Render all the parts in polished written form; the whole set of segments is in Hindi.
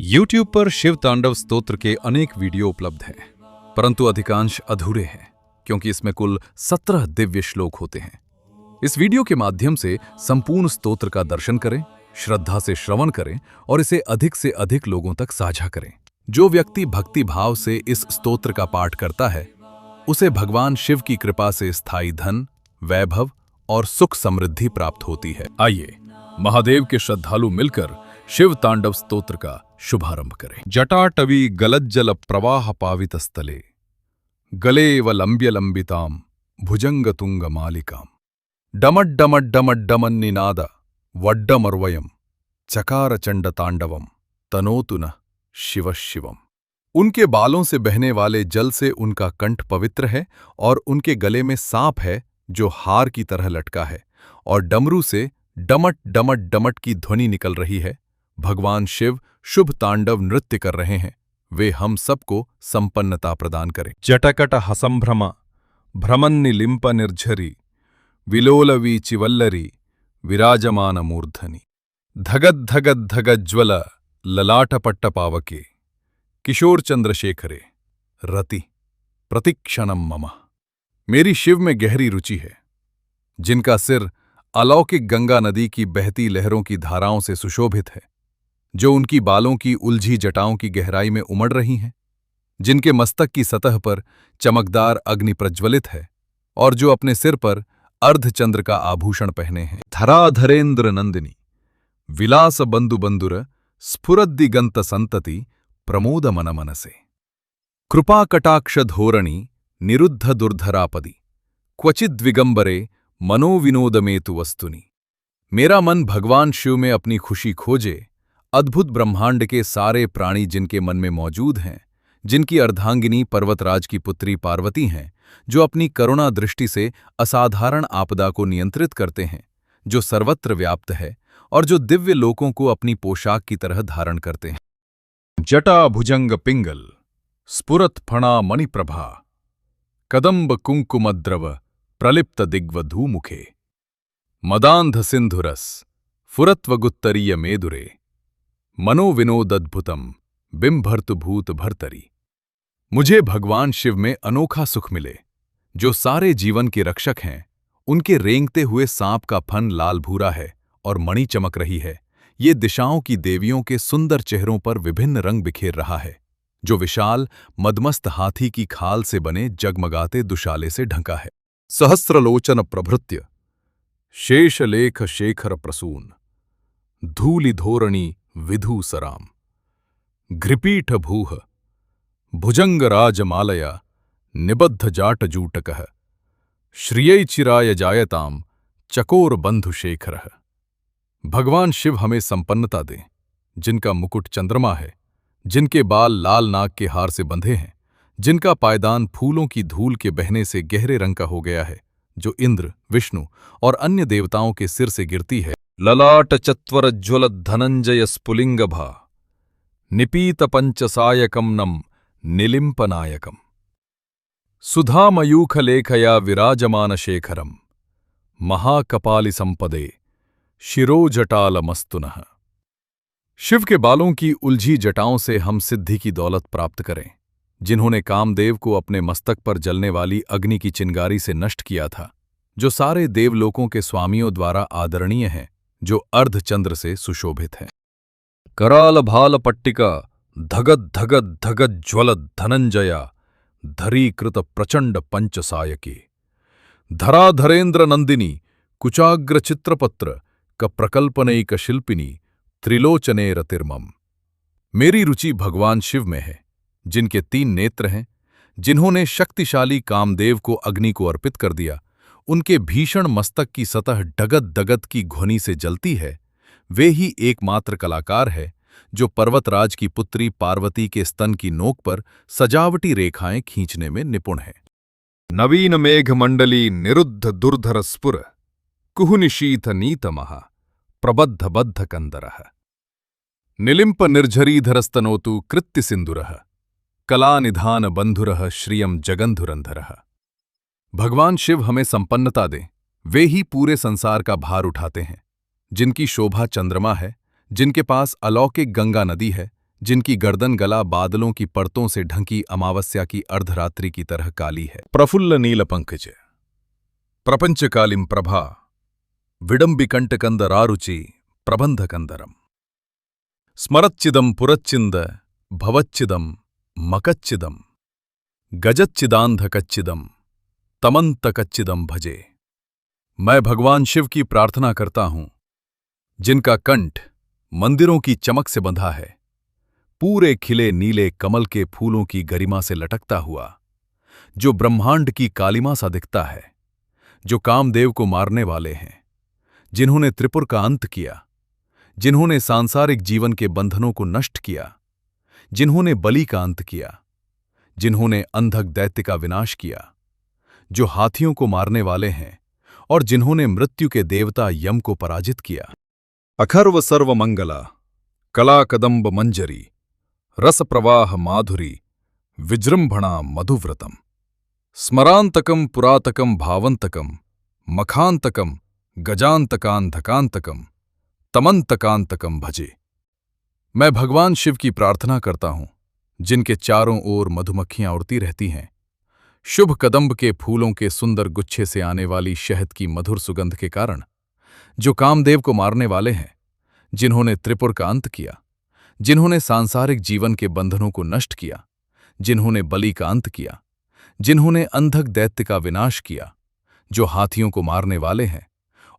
YouTube पर शिव तांडव स्तोत्र के अनेक वीडियो उपलब्ध हैं, परंतु अधिकांश अधूरे हैं क्योंकि इसमें कुल 17 दिव्य श्लोक होते हैं। इस वीडियो के माध्यम से संपूर्ण स्तोत्र का दर्शन करें, श्रद्धा से श्रवण करें और इसे अधिक से अधिक लोगों तक साझा करें। जो व्यक्ति भक्ति भाव से इस स्तोत्र का पाठ करता है, उसे भगवान शिव की कृपा से स्थायी धन, वैभव और सुख समृद्धि प्राप्त होती है। आइए महादेव के श्रद्धालु मिलकर शिव तांडव स्तोत्र का शुभारंभ करें। जटाटवी गलज्जल प्रवाह पावित स्थले गलेव लंब्य लंबिताम भुजंग तुंग मालिकाम डमड्डमड्डमड्डमन्निनाद वड्डमर्वयम चकार चंड तांडवम तनोतु न शिव शिवम। उनके बालों से बहने वाले जल से उनका कंठ पवित्र है और उनके गले में सांप है जो हार की तरह लटका है और डमरू से डमट डमट डमट की ध्वनि निकल रही है। भगवान शिव शुभ तांडव नृत्य कर रहे हैं। वे हम सबको संपन्नता प्रदान करें। जटकट हसंभ्रम भ्रमन्निलिंप निर्झरी विलोलवी चिवल्लरी विराजमान मूर्धनि धगद धगद धगज्ज्वल ललाटपट्ट पावके किशोर चंद्रशेखरे रति प्रतिक्षणम मम। मेरी शिव में गहरी रुचि है, जिनका सिर अलौकिक गंगा नदी की बहती लहरों की धाराओं से सुशोभित है, जो उनकी बालों की उलझी जटाओं की गहराई में उमड़ रही हैं, जिनके मस्तक की सतह पर चमकदार अग्नि प्रज्वलित है और जो अपने सिर पर अर्धचंद्र का आभूषण पहने हैं। धराधरेन्द्र नंदिनी विलास बंधु बंधुर स्फुरद्दिगंत संतति प्रमोद मन मनसे कृपा कटाक्ष धोरणी निरुद्ध दुर्धरापदि क्वचिद्विगंबरे मनोविनोदमेतु वस्तुनि। मेरा मन भगवान शिव में अपनी खुशी खोजे। अद्भुत ब्रह्मांड के सारे प्राणी जिनके मन में मौजूद हैं, जिनकी अर्धांगिनी पर्वतराज की पुत्री पार्वती हैं, जो अपनी करुणा दृष्टि से असाधारण आपदा को नियंत्रित करते हैं, जो सर्वत्र व्याप्त है और जो दिव्य लोकों को अपनी पोशाक की तरह धारण करते हैं। जटा भुजंग पिंगल स्फुरत फणा मणिप्रभा कदम्ब कुंकुमद्रव प्रलिप्त दिग्वधूमुखे मदान्ध सिंधुरस फुरत्वगुत्तरीय मेदुरे मनोविनोदद्भुतम बिंभर्तु भूत भर्तरी। मुझे भगवान शिव में अनोखा सुख मिले, जो सारे जीवन के रक्षक हैं। उनके रेंगते हुए सांप का फन लाल भूरा है और मणि चमक रही है। ये दिशाओं की देवियों के सुंदर चेहरों पर विभिन्न रंग बिखेर रहा है, जो विशाल मदमस्त हाथी की खाल से बने जगमगाते दुशाले से ढंका है। सहस्रलोचन प्रभृत्य शेषलेख शेखर प्रसून धूलि धोरणी विधूसराम घृपीठ भूह भुजंग राजमालया निबद्ध जाटजूटकः श्रियै चिराय जायताम चकोर बंधु शेखरः। भगवान शिव हमें संपन्नता दें, जिनका मुकुट चंद्रमा है, जिनके बाल लाल नाग के हार से बंधे हैं, जिनका पायदान फूलों की धूल के बहने से गहरे रंग का हो गया है, जो इंद्र, विष्णु और अन्य देवताओं के सिर से गिरती है। ललाट चत्वर ज्वल धनंजय स्फुलिंगभा निपीत पंचसायकम नम निलिंपनायकम सुधामयूख लेखया विराजमान शेखरम महाकपालि संपदे शिरोजटालमस्तुनः। शिव के बालों की उलझी जटाओं से हम सिद्धि की दौलत प्राप्त करें, जिन्होंने कामदेव को अपने मस्तक पर जलने वाली अग्नि की चिंगारी से नष्ट किया था, जो सारे देवलोकों के स्वामियों द्वारा आदरणीय हैं, जो अर्धचंद्र से सुशोभित है। कराल भाल पट्टिका धगद धगद धगद ज्वल धनंजया धरीकृत प्रचंड पंचसायके धराधरेन्द्र नंदिनी कुचाग्र चित्रपत्र क प्रकल्पनैक शिल्पिनी त्रिलोचने रतिर्मम। मेरी रुचि भगवान शिव में है, जिनके 3 नेत्र हैं, जिन्होंने शक्तिशाली कामदेव को अग्नि को अर्पित कर दिया। उनके भीषण मस्तक की सतह डगद डगद की ध्वनि से जलती है। वे ही एकमात्र कलाकार है जो पर्वतराज की पुत्री पार्वती के स्तन की नोक पर सजावटी रेखाएं खींचने में निपुण है। नवीन मेघ मंडली निरुद्ध दुर्धर स्फुर कुहुनिशीथ नीतमः प्रबद्ध बद्ध कंदरः निलिंप निर्झरीधरस्तनोतु कृत्य सिंदुरः कलानिधान बंधुरः श्रियम जगंधुरंधरः। भगवान शिव हमें संपन्नता दें। वे ही पूरे संसार का भार उठाते हैं, जिनकी शोभा चंद्रमा है, जिनके पास अलौकिक गंगा नदी है, जिनकी गर्दन गला बादलों की परतों से ढंकी अमावस्या की अर्धरात्रि की तरह काली है। प्रफुल्ल नीलपंकज प्रपंचकालिम प्रभा विडंबिकंटकंदरारुचि प्रबंधकंदरम स्मरच्चिदम पुरच्चिंद भवच्चिदम मकच्चिदम गजच्चिदांधकच्चिदम तमंतकच्चिदम भजे। मैं भगवान शिव की प्रार्थना करता हूं, जिनका कंठ मंदिरों की चमक से बंधा है, पूरे खिले नीले कमल के फूलों की गरिमा से लटकता हुआ, जो ब्रह्मांड की कालिमा सा दिखता है, जो कामदेव को मारने वाले हैं, जिन्होंने त्रिपुर का अंत किया, जिन्होंने सांसारिक जीवन के बंधनों को नष्ट किया, जिन्होंने बलि का अंत किया, जिन्होंने अंधक दैत्य का विनाश किया, जो हाथियों को मारने वाले हैं और जिन्होंने मृत्यु के देवता यम को पराजित किया। अखर्व सर्वमंगला कला कदंब मंजरी रस प्रवाह माधुरी विजृंभणा मधुव्रतम स्मरांतकम पुरातकम भावंतकम मखांतकम गजांतकांधकांतकम तमंतकांतकम भजे। मैं भगवान शिव की प्रार्थना करता हूं, जिनके चारों ओर मधुमक्खियां उड़ती रहती हैं, शुभ कदंब के फूलों के सुंदर गुच्छे से आने वाली शहद की मधुर सुगंध के कारण, जो कामदेव को मारने वाले हैं, जिन्होंने त्रिपुर का अंत किया, जिन्होंने सांसारिक जीवन के बंधनों को नष्ट किया, जिन्होंने बलि का अंत किया, जिन्होंने अंधक दैत्य का विनाश किया, जो हाथियों को मारने वाले हैं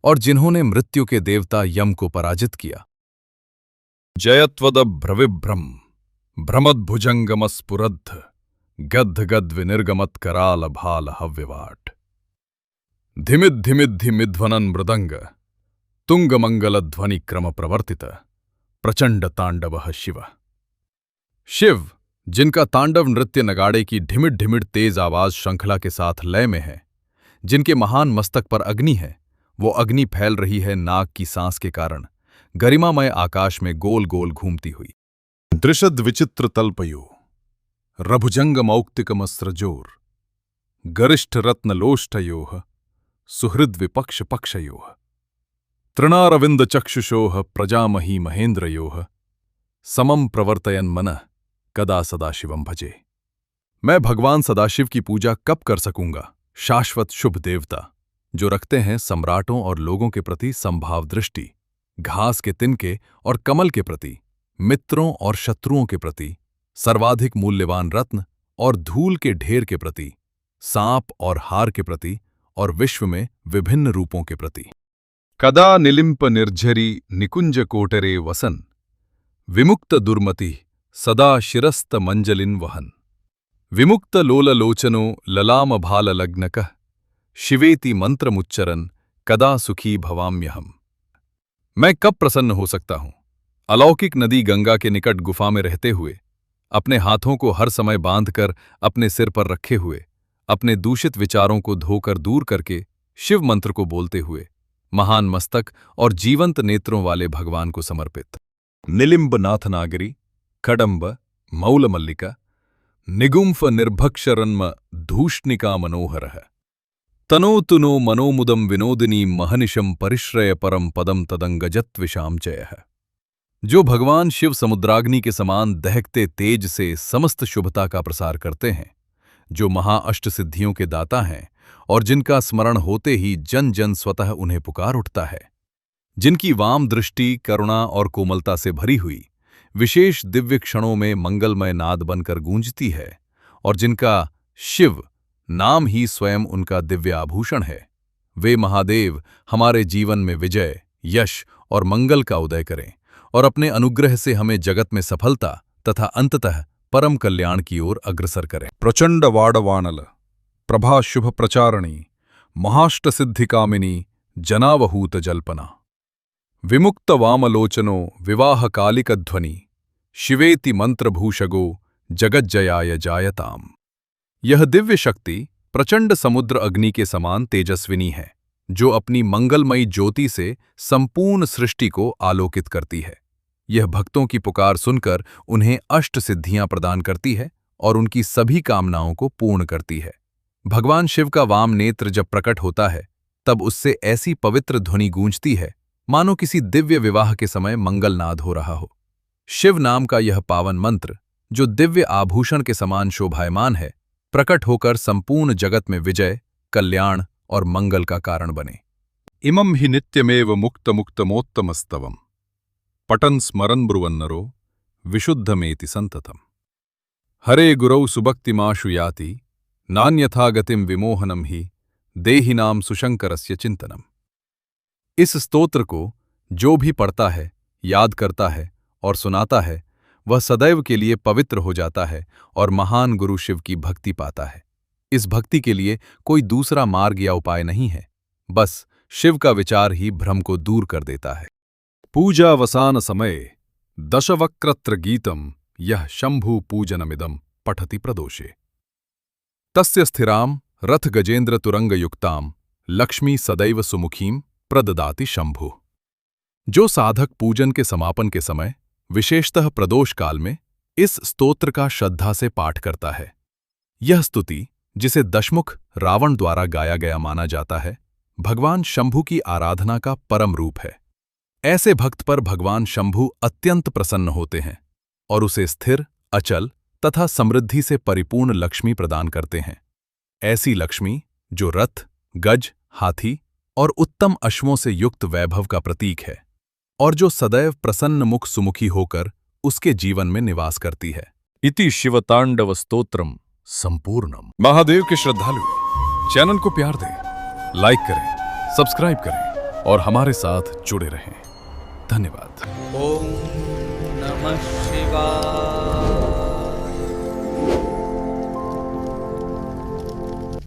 और जिन्होंने मृत्यु के देवता यम को पराजित किया। जयत्वद भ्रविभ्रम भ्रमद्भुजंगमस्फुरद्ध गद्ध विनिर्गमत कराल भाल हव्यवाट धिमिद्धिमिद्धिमिध्वनन मृदंग तुंगमंगलध्वनि क्रम प्रवर्तित प्रचंड तांडव शिव। शिव, जिनका तांडव नृत्य नगाड़े की ढिमिड ढिमिड तेज आवाज श्रृंखला के साथ लय में है, जिनके महान मस्तक पर अग्नि है, वो अग्नि फैल रही है नाग की सांस के कारण, गरिमामय आकाश में गोल गोल घूमती हुई। दृशद विचित्र तल्पयो रभुजंगमौक्तिकमस्रजोर गरिष्ठ रत्नलोष्टयोः सुहृद विपक्ष पक्षयोः तृणारविंद चक्षुषोः प्रजामही महेन्द्रयोः समम प्रवर्तयन मनः कदा सदाशिवम भजे। मैं भगवान सदाशिव की पूजा कब कर सकूंगा, शाश्वत शुभ देवता, जो रखते हैं सम्राटों और लोगों के प्रति संभाव दृष्टि, घास के तिनके और कमल के प्रति, मित्रों और शत्रुओं के प्रति, सर्वाधिक मूल्यवान रत्न और धूल के ढेर के प्रति, सांप और हार के प्रति और विश्व में विभिन्न रूपों के प्रति। कदा निलिंप निर्झरी निकुंज कोटरे वसन विमुक्त दुर्मति सदा शिरस्त मंजलिन वहन विमुक्त लोललोचनो ललाम भाल लग्नकः शिवेति मंत्रमुच्चरन कदा सुखी भवाम्यहम्। मैं कब प्रसन्न हो सकता हूं, अलौकिक नदी गंगा के निकट गुफा में रहते हुए, अपने हाथों को हर समय बांधकर अपने सिर पर रखे हुए, अपने दूषित विचारों को धोकर दूर करके शिव मंत्र को बोलते हुए, महान मस्तक और जीवंत नेत्रों वाले भगवान को समर्पित। निलिंब नाथनागरी खडंब मौलमल्लिका निगुंफ निर्भक्षरन्म धूष्णिका मनोहरः तनोतु नो मनोमुदम विनोदिनी महनिशम परिश्रय परम पदम तदंगजत्विषाम चयः। जो भगवान शिव समुद्राग्नि के समान दहकते तेज से समस्त शुभता का प्रसार करते हैं, जो महाअष्ट सिद्धियों के दाता हैं और जिनका स्मरण होते ही जन जन स्वतः उन्हें पुकार उठता है, जिनकी वाम दृष्टि करुणा और कोमलता से भरी हुई विशेष दिव्य क्षणों में मंगलमय नाद बनकर गूंजती है और जिनका शिव नाम ही स्वयं उनका दिव्य आभूषण है, वे महादेव हमारे जीवन में विजय, यश और मंगल का उदय करें और अपने अनुग्रह से हमें जगत में सफलता तथा अंततः परम कल्याण की ओर अग्रसर करें। प्रचंड वाडवानल प्रभा शुभ प्रचारणी महाष्ट सिद्धिकामिनी जनावहूत जल्पना विमुक्त वामलोचनो विवाह कालिकध्वनि शिवेति मंत्रभूषगो जगज्जयाय जायताम। यह दिव्य शक्ति प्रचंड समुद्र अग्नि के समान तेजस्विनी है, जो अपनी मंगलमयी ज्योति से संपूर्ण सृष्टि को आलोकित करती है। यह भक्तों की पुकार सुनकर उन्हें अष्ट सिद्धियां प्रदान करती है और उनकी सभी कामनाओं को पूर्ण करती है। भगवान शिव का वाम नेत्र जब प्रकट होता है, तब उससे ऐसी पवित्र ध्वनि गूंजती है मानो किसी दिव्य विवाह के समय मंगलनाद हो रहा हो। शिव नाम का यह पावन मंत्र, जो दिव्य आभूषण के समान शोभायमान है, प्रकट होकर संपूर्ण जगत में विजय, कल्याण और मंगल का कारण बने। इमं हि नित्यमेव मुक्तमुक्तमोत्तमस्तवम् पठन् स्मरन् ब्रुवन्नरो विशुद्धमेति संततम्। हरे गुरौ सुभक्तिमाशु याति नान्यथा गतिं विमोहनम ही देहिनाम सुशंकरस्य चिंतनम। इस स्तोत्र को जो भी पढ़ता है, याद करता है और सुनाता है, वह सदैव के लिए पवित्र हो जाता है और महान गुरु शिव की भक्ति पाता है। इस भक्ति के लिए कोई दूसरा मार्ग या उपाय नहीं है, बस शिव का विचार ही भ्रम को दूर कर देता है। पूजावसान समय दशवक्त्रत्र गीतम यह शंभु पूजनमिदम पठति प्रदोषे। तस्य स्थिराम रथ गजेंद्र तुरंगयुक्ताम लक्ष्मी सदैव सुमुखीम प्रददाति शंभु। जो साधक पूजन के समापन के समय, विशेषतः प्रदोष काल में, इस स्तोत्र का श्रद्धा से पाठ करता है, यह स्तुति, जिसे दशमुख रावण द्वारा गाया गया माना जाता है, भगवान शंभु की आराधना का परम रूप है। ऐसे भक्त पर भगवान शंभु अत्यंत प्रसन्न होते हैं और उसे स्थिर, अचल तथा समृद्धि से परिपूर्ण लक्ष्मी प्रदान करते हैं। ऐसी लक्ष्मी जो रथ, गज, हाथी और उत्तम अश्वों से युक्त वैभव का प्रतीक है और जो सदैव प्रसन्न मुख सुमुखी होकर उसके जीवन में निवास करती है। इति शिवतांडव स्तोत्रम संपूर्णम। महादेव के श्रद्धालु चैनल को प्यार दें, लाइक करें, सब्सक्राइब करें और हमारे साथ जुड़े रहें। धन्यवाद। ओम नमः शिवाय।